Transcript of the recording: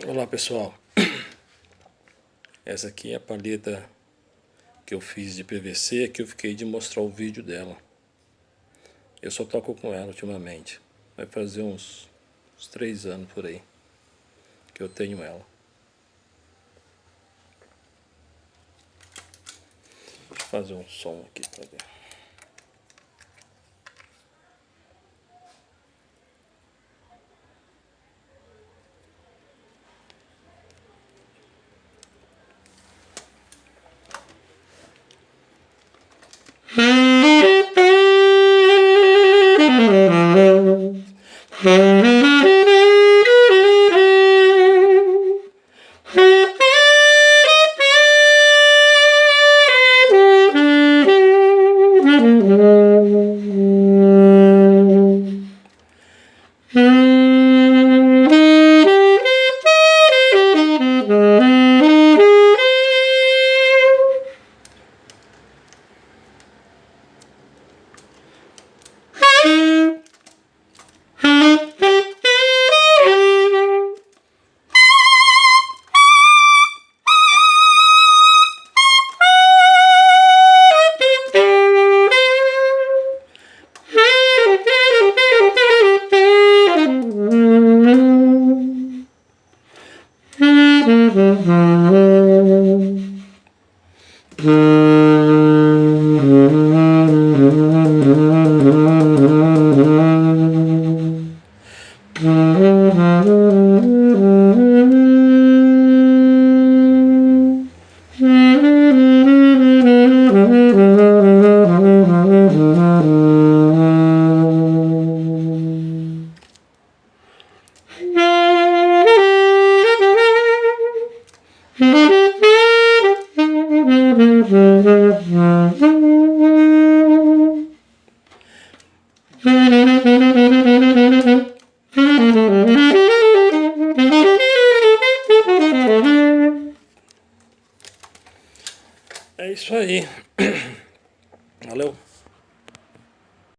Olá pessoal, essa aqui é a palheta que eu fiz de PVC, que eu fiquei de mostrar o vídeo dela. Eu só toco com ela ultimamente, vai fazer uns 3 anos por aí que eu tenho ela. Deixa eu fazer um som aqui para ver. É isso aí. Valeu.